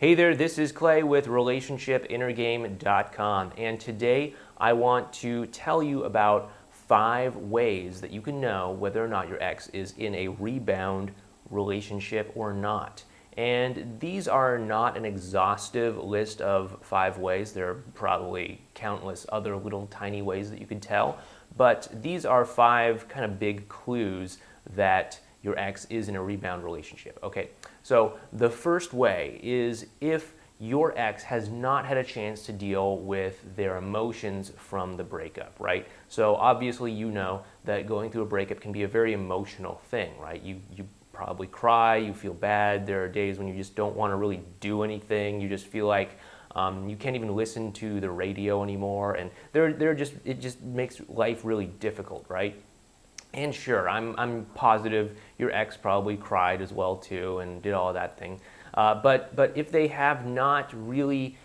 Hey there, this is Clay with RelationshipInnerGame.com, and today I want to tell you about 5 ways that you can know whether or not your ex is in a rebound relationship or not. And these are not an exhaustive list of 5 ways. There are probably countless other little tiny ways that you can tell, but these are 5 kind of big clues that your ex is in a rebound relationship. Okay, so the first way is if your ex has not had a chance to deal with their emotions from the breakup, right? So obviously you know that going through a breakup can be a very emotional thing, right? You probably cry, you feel bad, there are days when you just don't want to really do anything, you just feel like you can't even listen to the radio anymore, and it just makes life really difficult, right? And sure, I'm positive your ex probably cried as well too and did all of that thing. But if they have not really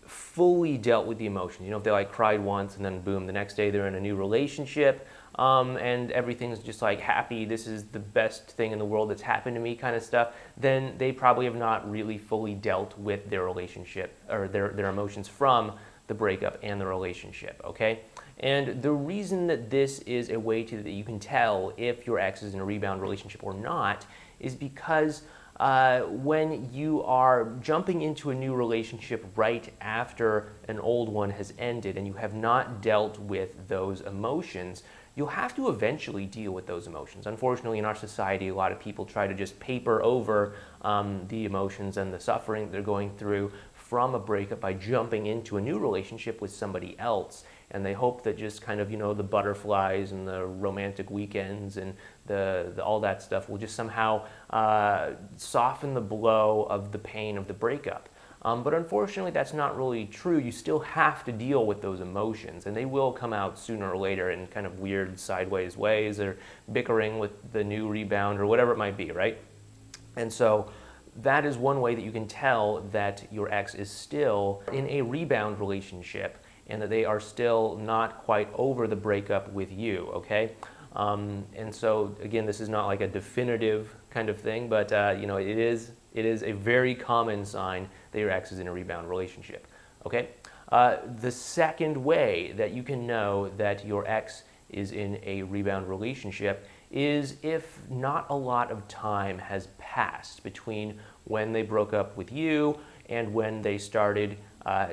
fully dealt with the emotions, if they like cried once and then boom, the next day they're in a new relationship and everything's just like happy, this is the best thing in the world that's happened to me kind of stuff, then they probably have not really fully dealt with their relationship or their emotions from the breakup and the relationship, okay? And the reason that this is a way that you can tell if your ex is in a rebound relationship or not is because when you are jumping into a new relationship right after an old one has ended and you have not dealt with those emotions, you'll have to eventually deal with those emotions. Unfortunately, in our society, a lot of people try to just paper over the emotions and the suffering that they're going through from a breakup by jumping into a new relationship with somebody else. And they hope that just kind of, the butterflies and the romantic weekends and all that stuff will just somehow soften the blow of the pain of the breakup. But unfortunately, that's not really true. You still have to deal with those emotions, and they will come out sooner or later in kind of weird sideways ways, or bickering with the new rebound or whatever it might be, right? And so that is one way that you can tell that your ex is still in a rebound relationship and that they are still not quite over the breakup with you, okay? And so, again, this is not like a definitive kind of thing, but it is a very common sign that your ex is in a rebound relationship, okay? The second way that you can know that your ex is in a rebound relationship is if not a lot of time has passed between when they broke up with you and when they started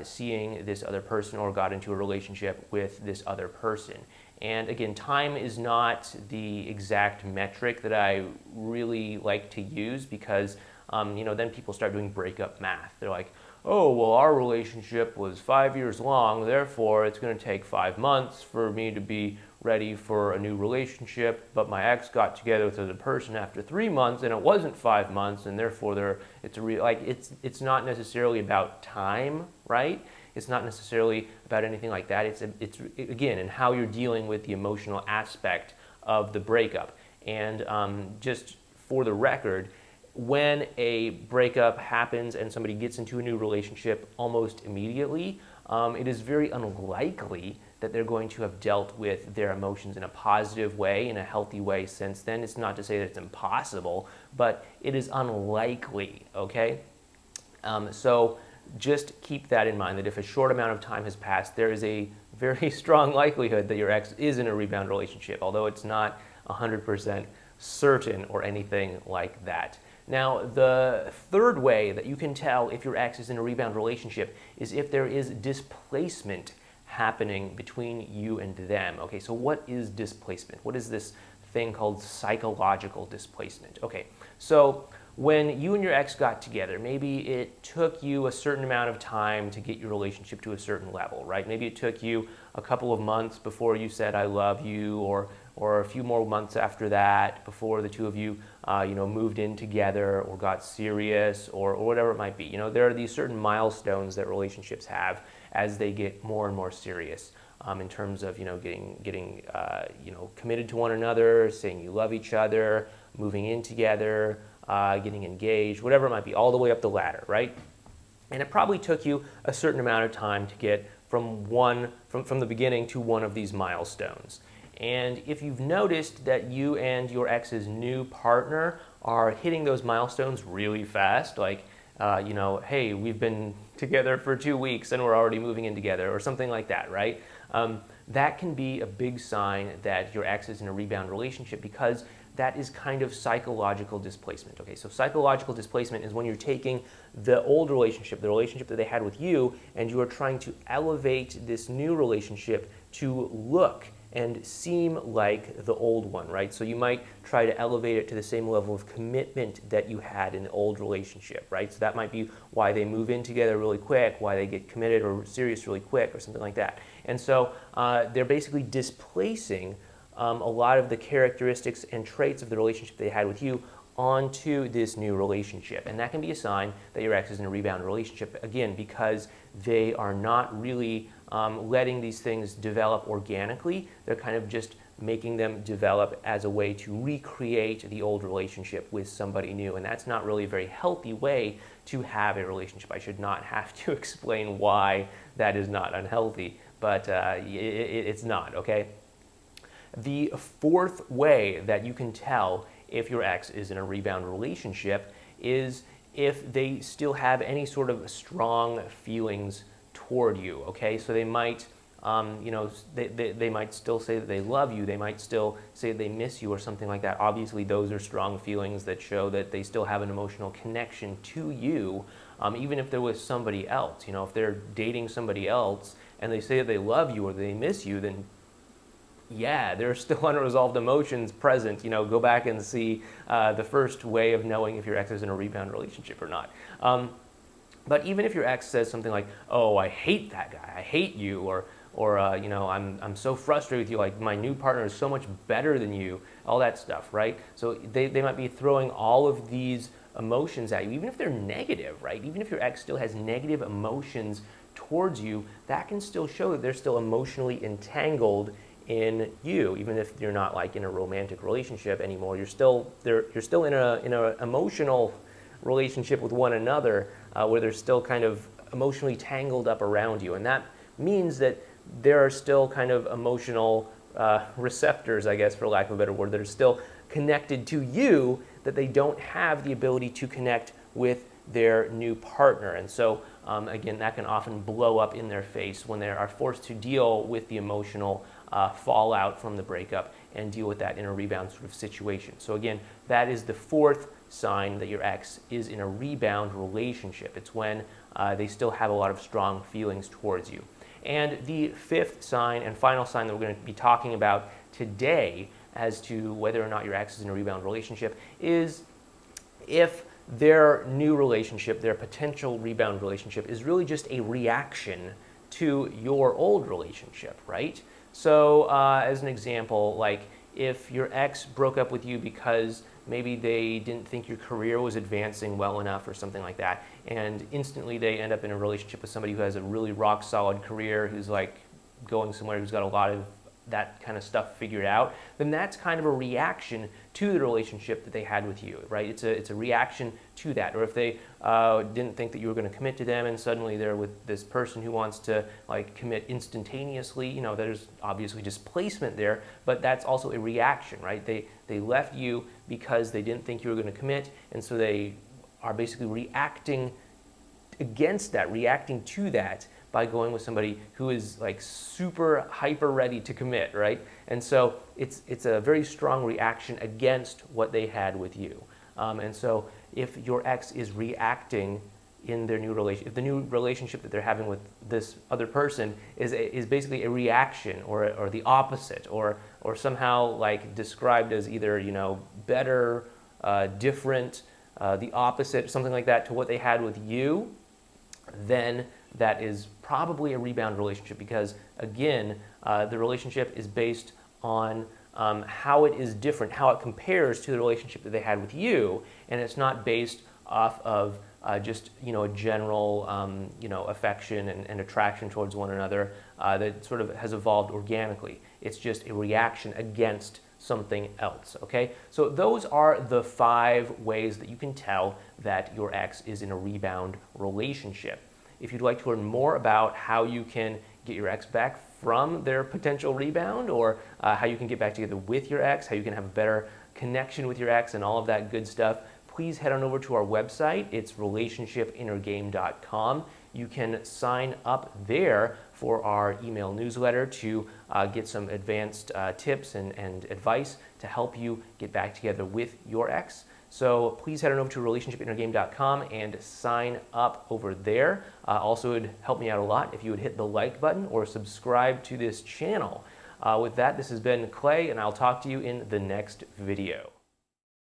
seeing this other person or got into a relationship with this other person. And again, time is not the exact metric that I really like to use because then people start doing breakup math. They're like, oh, well, our relationship was 5 years long, therefore it's going to take 5 months for me to be ready for a new relationship, but my ex got together with another person after 3 months and it wasn't 5 months, and therefore it's not necessarily about time, right? It's not necessarily about anything like that. It's again, in how you're dealing with the emotional aspect of the breakup. And just for the record, when a breakup happens and somebody gets into a new relationship almost immediately, it is very unlikely that they're going to have dealt with their emotions in a positive way, in a healthy way since then. It's not to say that it's impossible, but it is unlikely, okay? So just keep that in mind, that if a short amount of time has passed, there is a very strong likelihood that your ex is in a rebound relationship, although it's not 100% certain or anything like that. Now, the third way that you can tell if your ex is in a rebound relationship is if there is displacement happening between you and them. Okay, so what is displacement? What is this thing called psychological displacement? Okay, so when you and your ex got together, maybe it took you a certain amount of time to get your relationship to a certain level, right? Maybe it took you a couple of months before you said I love you, or a few more months after that before the two of you moved in together or got serious or whatever it might be. There are these certain milestones that relationships have as they get more and more serious in terms of getting committed to one another, saying you love each other, moving in together, getting engaged, whatever it might be, all the way up the ladder, right? And it probably took you a certain amount of time to get from the beginning to one of these milestones. And if you've noticed that you and your ex's new partner are hitting those milestones really fast, like hey, we've been together for 2 weeks and we're already moving in together, or something like that, right? That can be a big sign that your ex is in a rebound relationship, because that is kind of psychological displacement. Okay, so psychological displacement is when you're taking the old relationship, the relationship that they had with you, and you are trying to elevate this new relationship to look and seem like the old one, right? So you might try to elevate it to the same level of commitment that you had in the old relationship, right? So that might be why they move in together really quick, why they get committed or serious really quick, or something like that. And so they're basically displacing a lot of the characteristics and traits of the relationship they had with you onto this new relationship. And that can be a sign that your ex is in a rebound relationship, again, because they are not really letting these things develop organically. They're kind of just making them develop as a way to recreate the old relationship with somebody new. And that's not really a very healthy way to have a relationship. I should not have to explain why that is not unhealthy, but it's not, okay? The fourth way that you can tell if your ex is in a rebound relationship is if they still have any sort of strong feelings toward you, okay? So they might, they might still say that they love you, they might still say they miss you or something like that. Obviously, those are strong feelings that show that they still have an emotional connection to you, even if they're with somebody else. You know, if they're dating somebody else and they say that they love you or they miss you, then yeah, there's still unresolved emotions present. You know, go back and see the first way of knowing if your ex is in a rebound relationship or not. But even if your ex says something like, "Oh, I hate that guy. I hate you," or I'm so frustrated with you. Like, my new partner is so much better than you. All that stuff, right? So they might be throwing all of these emotions at you, even if they're negative, right? Even if your ex still has negative emotions towards you, that can still show that they're still emotionally entangled in you, even if you're not like in a romantic relationship anymore. You're still in a emotional relationship with one another, where they're still kind of emotionally tangled up around you, and that means that there are still kind of emotional receptors, I guess, for lack of a better word, that are still connected to you, that they don't have the ability to connect with their new partner. And so again, that can often blow up in their face when they are forced to deal with the emotional fallout from the breakup and deal with that in a rebound sort of situation. So again, that is the fourth sign that your ex is in a rebound relationship. It's when they still have a lot of strong feelings towards you. And the fifth sign and final sign that we're going to be talking about today as to whether or not your ex is in a rebound relationship is if their new relationship, their potential rebound relationship, is really just a reaction to your old relationship, right? So as an example, like if your ex broke up with you because maybe they didn't think your career was advancing well enough or something like that, and instantly they end up in a relationship with somebody who has a really rock solid career, who's like going somewhere, who's got a lot of that kind of stuff figured out, then that's kind of a reaction to the relationship that they had with you, right? It's a reaction to that. Or if they didn't think that you were going to commit to them and suddenly they're with this person who wants to like commit instantaneously, you know, there's obviously displacement there, but that's also a reaction, right? They left you because they didn't think you were going to commit, and so they are basically reacting against that, reacting to that, by going with somebody who is like super hyper ready to commit, right? And so it's a very strong reaction against what they had with you. And so if your ex is reacting in their new relationship, if the new relationship that they're having with this other person is basically a reaction or the opposite, or somehow like described as either, you know, better, different, the opposite, something like that to what they had with you, then that is probably a rebound relationship, because again, the relationship is based on how it is different, how it compares to the relationship that they had with you, and it's not based off of just, you know, a general you know, affection and attraction towards one another that sort of has evolved organically. It's just a reaction against something else, okay? So those are the 5 ways that you can tell that your ex is in a rebound relationship. If you'd like to learn more about how you can get your ex back from their potential rebound, or how you can get back together with your ex, how you can have a better connection with your ex and all of that good stuff, please please head on over to our website. It's relationshipinnergame.com. You can sign up there for our email newsletter to get some advanced tips and advice to help you get back together with your ex. So please head on over to relationshipinnergame.com and sign up over there. Also, it would help me out a lot if you would hit the like button or subscribe to this channel. With that, this has been Clay, and I'll talk to you in the next video.